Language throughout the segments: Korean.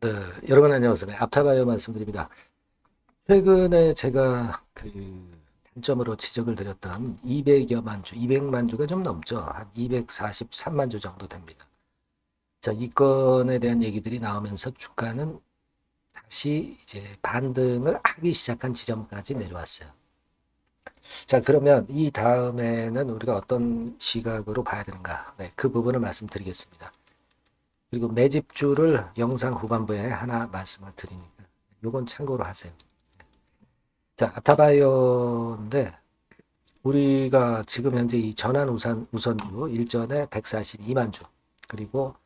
네, 여러분 안녕하세요. 네, 앞타바이오 말씀드립니다. 최근에 제가 단점으로 지적을 드렸던 200여만 주, 200만 주가 좀 넘죠. 한 243만 주 정도 됩니다. 자, 이 건에 대한 얘기들이 나오면서 주가는 다시 이제 반등을 하기 시작한 지점까지 내려왔어요. 자, 그러면 이 다음에는 우리가 어떤 시각으로 봐야 되는가? 네, 그 부분을 말씀드리겠습니다. 그리고 매집주를 영상 후반부에 하나 말씀을 드리니까 요건 참고로 하세요. 자, 아타바이오인데 우리가 지금 현재 이 전환 우선주 일전에 142만 주 그리고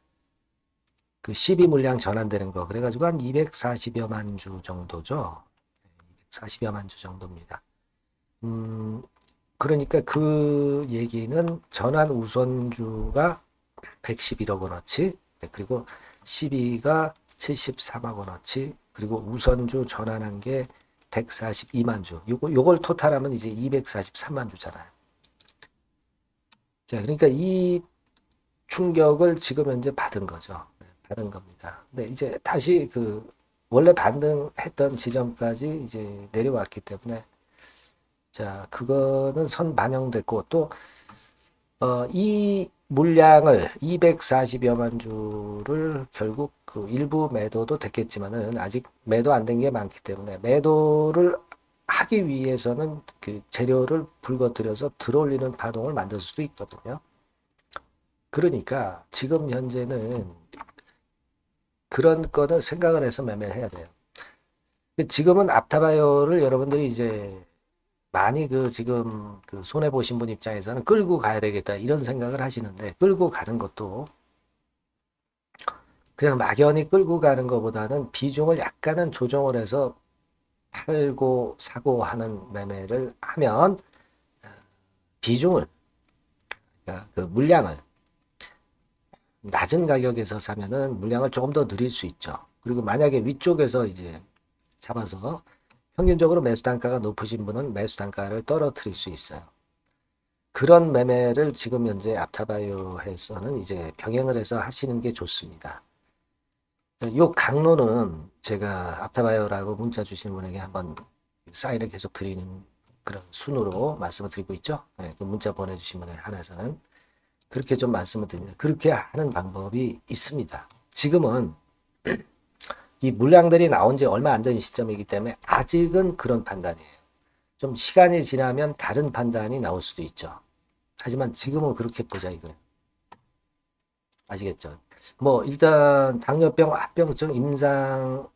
그 12 물량 전환되는 거 그래가지고 한 240여만 주 정도죠. 240여만 주 정도입니다. 그러니까 그 얘기는 전환 우선주가 111억 원어치 그리고 12가 74억 원어치 그리고 우선주 전환한 게 142만 주. 요걸 토탈하면 이제 243만 주잖아요. 자, 그러니까 이 충격을 지금 현재 받은 거죠. 받은 겁니다. 근데 이제 다시 원래 반등했던 지점까지 이제 내려왔기 때문에 자, 그거는 선 반영됐고 또 이 물량을 240여만 주를 결국 일부 매도도 됐겠지만은 아직 매도 안 된 게 많기 때문에 매도를 하기 위해서는 그 재료를 불거뜨려서 들어올리는 파동을 만들 수도 있거든요. 그러니까 지금 현재는 그런 거는 생각을 해서 매매를 해야 돼요. 지금은 앞타바이오를 여러분들이 이제 많이 지금 손해 보신 분 입장에서는 끌고 가야 되겠다 이런 생각을 하시는데 끌고 가는 것도 그냥 막연히 끌고 가는 것보다는 비중을 약간은 조정을 해서 팔고 사고 하는 매매를 하면 비중을 그러니까 그 물량을 낮은 가격에서 사면은 물량을 조금 더 늘릴 수 있죠. 그리고 만약에 위쪽에서 이제 잡아서 평균적으로 매수 단가가 높으신 분은 매수 단가를 떨어뜨릴 수 있어요. 그런 매매를 지금 현재 앞타바이오에서는 이제 병행을 해서 하시는 게 좋습니다. 요 강론은 제가 앞타바이오라고 문자 주시는 분에게 한번 사인을 계속 드리는 그런 순으로 말씀을 드리고 있죠. 네, 그 문자 보내주신 분에 한해서는 그렇게 좀 말씀을 드립니다. 그렇게 하는 방법이 있습니다. 지금은 이 물량들이 나온 지 얼마 안 된 시점이기 때문에 아직은 그런 판단이에요. 좀 시간이 지나면 다른 판단이 나올 수도 있죠. 하지만 지금은 그렇게 보자 이거예요. 아시겠죠? 뭐 일단 당뇨병, 합병증 임상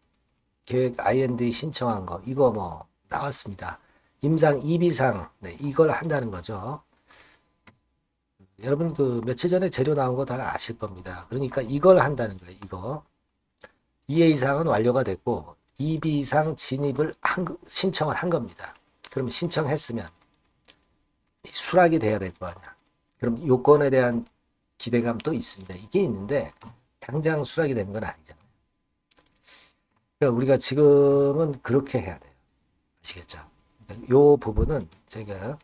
계획 IND 신청한 거 이거 뭐 나왔습니다. 임상 2비상 네, 이걸 한다는 거죠. 여러분 며칠 전에 재료 나온 거 다 아실 겁니다. 그러니까 이걸 한다는 거예요. 이거 2A 이상은 완료가 됐고 2B 이상 진입을 신청을 한 겁니다. 그럼 신청했으면 수락이 돼야 될 거 아니야. 그럼 요건에 대한 기대감도 있습니다. 이게 있는데 당장 수락이 되는 건 아니잖아요. 그러니까 우리가 지금은 그렇게 해야 돼요. 아시겠죠? 그러니까 요 부분은 제가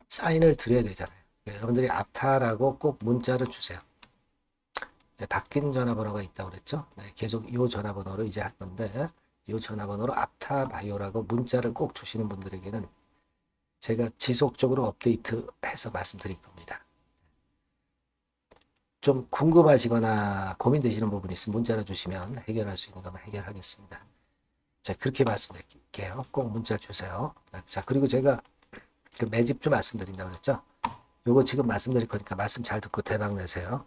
사인을 드려야 되잖아요. 그러니까 여러분들이 앞타라고 꼭 문자를 주세요. 네, 바뀐 전화번호가 있다고 그랬죠? 네, 계속 이 전화번호로 이제 할 건데 이 전화번호로 앞타바이오라고 문자를 꼭 주시는 분들에게는 제가 지속적으로 업데이트해서 말씀드릴 겁니다. 좀 궁금하시거나 고민되시는 부분이 있으면 문자를 주시면 해결할 수 있는 거면 해결하겠습니다. 자, 그렇게 말씀드릴게요. 꼭 문자 주세요. 자, 그리고 제가 그 매집주 말씀드린다고 그랬죠? 요거 지금 말씀드릴 거니까 말씀 잘 듣고 대박 내세요.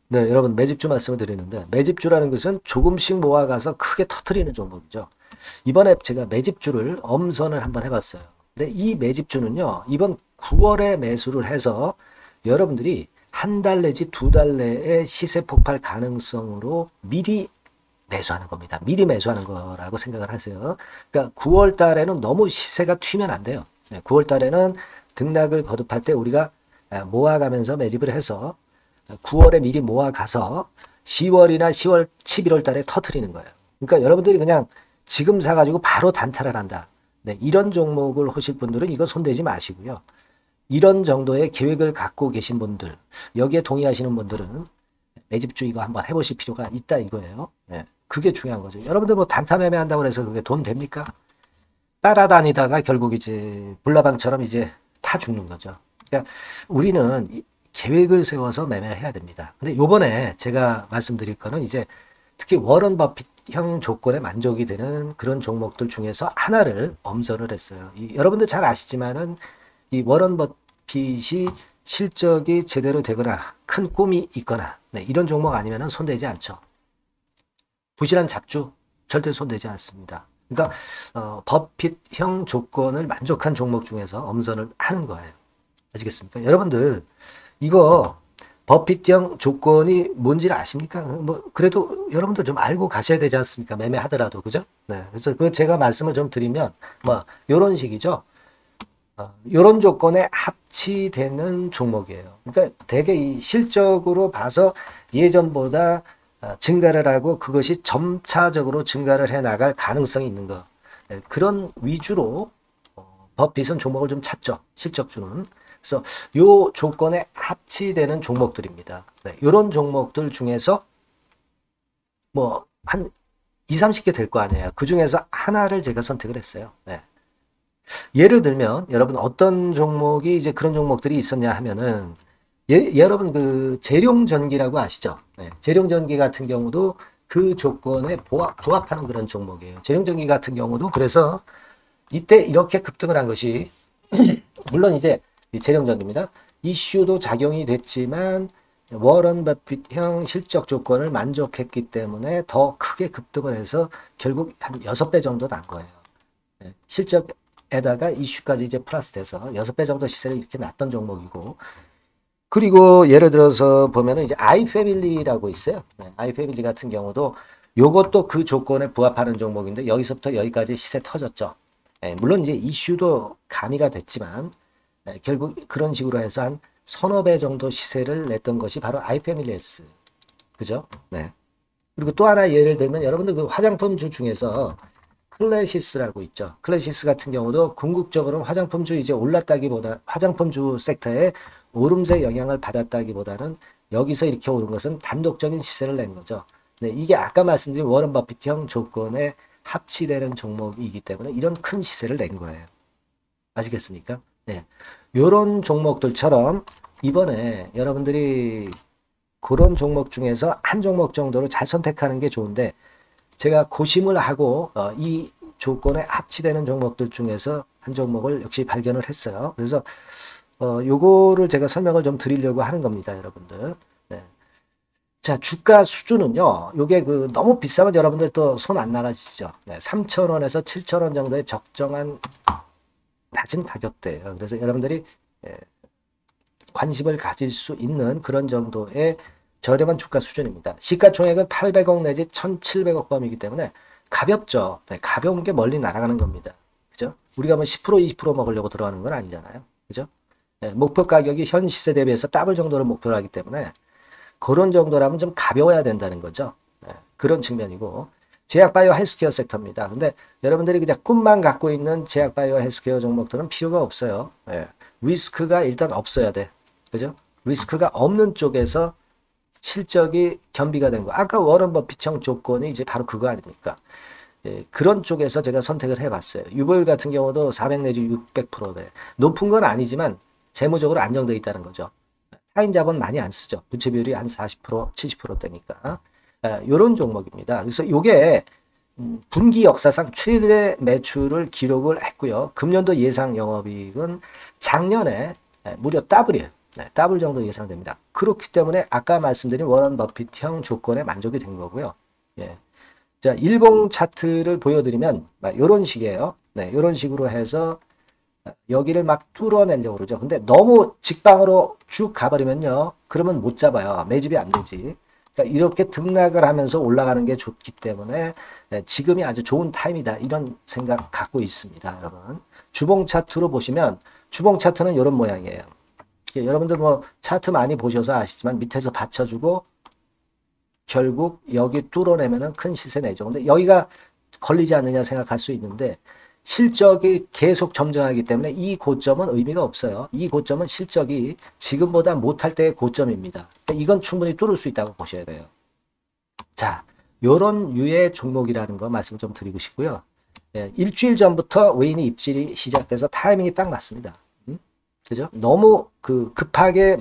네, 여러분 매집주 말씀을 드리는데 매집주라는 것은 조금씩 모아가서 크게 터트리는 종목이죠. 이번에 제가 매집주를 엄선을 한번 해봤어요. 근데 이 매집주는요, 이번 9월에 매수를 해서 여러분들이 한 달 내지 두 달 내에 시세 폭발 가능성으로 미리 매수하는 겁니다. 미리 매수하는 거라고 생각을 하세요. 그러니까 9월 달에는 너무 시세가 튀면 안 돼요. 9월 달에는 등락을 거듭할 때 우리가 모아가면서 매집을 해서 9월에 미리 모아가서 10월이나 10월, 11월 달에 터트리는 거예요. 그러니까 여러분들이 그냥 지금 사가지고 바로 단타를 한다. 네, 이런 종목을 하실 분들은 이거 손대지 마시고요. 이런 정도의 계획을 갖고 계신 분들, 여기에 동의하시는 분들은 매집주 이거 한번 해보실 필요가 있다 이거예요. 예. 그게 중요한 거죠. 여러분들 뭐 단타 매매한다고 해서 그게 돈 됩니까? 따라다니다가 결국 이제 불나방처럼 이제 타 죽는 거죠. 그러니까 우리는 계획을 세워서 매매를 해야 됩니다. 근데 요번에 제가 말씀드릴 거는 이제 특히 워런 버핏형 조건에 만족이 되는 그런 종목들 중에서 하나를 엄선을 했어요. 여러분들 잘 아시지만은 이 워런 버핏이 실적이 제대로 되거나 큰 꿈이 있거나 네, 이런 종목 아니면은 손대지 않죠. 부실한 잡주 절대 손대지 않습니다. 그러니까 버핏형 조건을 만족한 종목 중에서 엄선을 하는 거예요. 아시겠습니까? 여러분들 이거 버핏형 조건이 뭔지를 아십니까? 뭐 그래도 여러분들 좀 알고 가셔야 되지 않습니까? 매매하더라도 그죠? 네. 그래서 그 제가 말씀을 좀 드리면 뭐 이런 식이죠. 이런 조건에 합치되는 종목이에요. 그러니까 되게 이 실적으로 봐서 예전보다 증가를 하고 그것이 점차적으로 증가를 해 나갈 가능성이 있는 거. 네, 그런 위주로 버핏은 종목을 좀 찾죠. 실적주는. 그래서 요 조건에 합치되는 종목들입니다. 네, 이런 종목들 중에서 뭐 한 2, 30개 될 거 아니에요. 그 중에서 하나를 제가 선택을 했어요. 네. 예를 들면 여러분 어떤 종목이 이제 그런 종목들이 있었냐 하면은 여러분 그 재룡전기라고 아시죠? 네, 재룡전기 같은 경우도 그 조건에 부합하는 그런 종목이에요. 재룡전기 같은 경우도 그래서 이때 이렇게 급등을 한 것이 물론 이제 재룡전기입니다. 이슈도 작용이 됐지만 워런 버핏형 실적 조건을 만족했기 때문에 더 크게 급등을 해서 결국 한 6배 정도 난 거예요. 네, 실적에다가 이슈까지 이제 플러스 돼서 6배 정도 시세를 이렇게 났던 종목이고 그리고 예를 들어서 보면은 이제 아이패밀리라고 있어요. 네, 아이패밀리 같은 경우도 요것도 그 조건에 부합하는 종목인데 여기서부터 여기까지 시세 터졌죠. 네, 물론 이제 이슈도 가미가 됐지만 네, 결국 그런 식으로 해서 한 서너 배 정도 시세를 냈던 것이 바로 아이패밀리스. 그죠? 네. 그리고 또 하나 예를 들면 여러분들 그 화장품주 중에서 클래시스라고 있죠. 클래시스 같은 경우도 궁극적으로 화장품주 이제 올랐다기보다 화장품주 섹터에 오름세 영향을 받았다기보다는 여기서 이렇게 오른 것은 단독적인 시세를 낸 거죠. 네, 이게 아까 말씀드린 워런 버핏형 조건에 합치되는 종목이기 때문에 이런 큰 시세를 낸 거예요. 아시겠습니까? 네. 요런 종목들처럼 이번에 여러분들이 그런 종목 중에서 한 종목 정도를 잘 선택하는 게 좋은데 제가 고심을 하고 이 조건에 합치되는 종목들 중에서 한 종목을 역시 발견을 했어요. 그래서 요거를 제가 설명을 좀 드리려고 하는 겁니다, 여러분들. 네. 자, 주가 수준은요, 요게 그 너무 비싸면 여러분들 또 손 안 나가시죠. 네, 3,000원에서 7,000원 정도의 적정한 낮은 가격대예요. 그래서 여러분들이 관심을 가질 수 있는 그런 정도의 저렴한 주가 수준입니다. 시가총액은 800억 내지 1,700억 범위이기 때문에 가볍죠. 네, 가벼운 게 멀리 날아가는 겁니다. 그죠? 우리가 뭐 10%, 20% 먹으려고 들어가는 건 아니잖아요. 그죠? 네, 목표 가격이 현 시세 대비해서 더블 정도를 목표로 하기 때문에 그런 정도라면 좀 가벼워야 된다는 거죠. 네, 그런 측면이고 제약바이오 헬스케어 섹터입니다. 근데 여러분들이 그냥 꿈만 갖고 있는 제약바이오 헬스케어 종목들은 필요가 없어요. 네, 리스크가 일단 없어야 돼. 그죠? 리스크가 없는 쪽에서 실적이 겸비가 된 거. 아까 워런 버핏형 조건이 이제 바로 그거 아닙니까? 예, 그런 쪽에서 제가 선택을 해봤어요. 유보율 같은 경우도 400 내지 600%대. 높은 건 아니지만 재무적으로 안정되어 있다는 거죠. 타인 자본 많이 안 쓰죠. 부채 비율이 한 40%, 70%대니까. 이런 종목입니다. 그래서 요게 분기 역사상 최대 매출을 기록을 했고요. 금년도 예상 영업이익은 작년에 무려 더블이에요. 네, 더블 정도 예상됩니다. 그렇기 때문에 아까 말씀드린 워런 버핏형 조건에 만족이 된 거고요. 예. 자, 일봉 차트를 보여드리면 이런 식이에요. 네, 이런 식으로 해서 여기를 막 뚫어내려고 그러죠. 근데 너무 직방으로 쭉 가버리면요. 그러면 못 잡아요. 매집이 안 되지. 그러니까 이렇게 등락을 하면서 올라가는 게 좋기 때문에 지금이 아주 좋은 타임이다. 이런 생각 갖고 있습니다. 여러분. 주봉 차트로 보시면 주봉 차트는 이런 모양이에요. 여러분들 뭐 차트 많이 보셔서 아시지만 밑에서 받쳐주고 결국 여기 뚫어내면은 큰 시세 내죠. 근데 여기가 걸리지 않느냐 생각할 수 있는데 실적이 계속 점증하기 때문에 이 고점은 의미가 없어요. 이 고점은 실적이 지금보다 못할 때의 고점입니다. 이건 충분히 뚫을 수 있다고 보셔야 돼요. 자, 요런 유의 종목이라는 거 말씀 좀 드리고 싶고요. 예, 일주일 전부터 외인이 입질이 시작돼서 타이밍이 딱 맞습니다. 그죠? 너무 급하게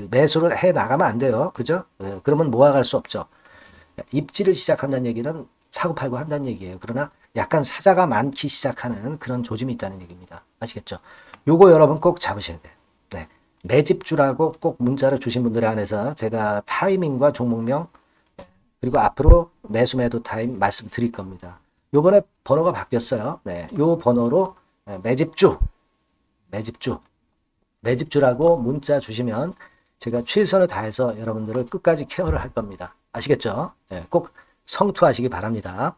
매수를 해 나가면 안 돼요. 그죠? 예, 그러면 모아갈 수 없죠. 입질을 시작한다는 얘기는 사고 팔고 한다는 얘기예요. 그러나 약간 사자가 많기 시작하는 그런 조짐이 있다는 얘기입니다. 아시겠죠? 요거 여러분 꼭 잡으셔야 돼요. 네. 매집주라고 꼭 문자를 주신 분들에 한해서 제가 타이밍과 종목명 그리고 앞으로 매수 매도 타임 말씀드릴 겁니다. 요번에 번호가 바뀌었어요. 네. 요 번호로 매집주라고 문자 주시면 제가 최선을 다해서 여러분들을 끝까지 케어를 할 겁니다. 아시겠죠? 네. 꼭 성투하시기 바랍니다.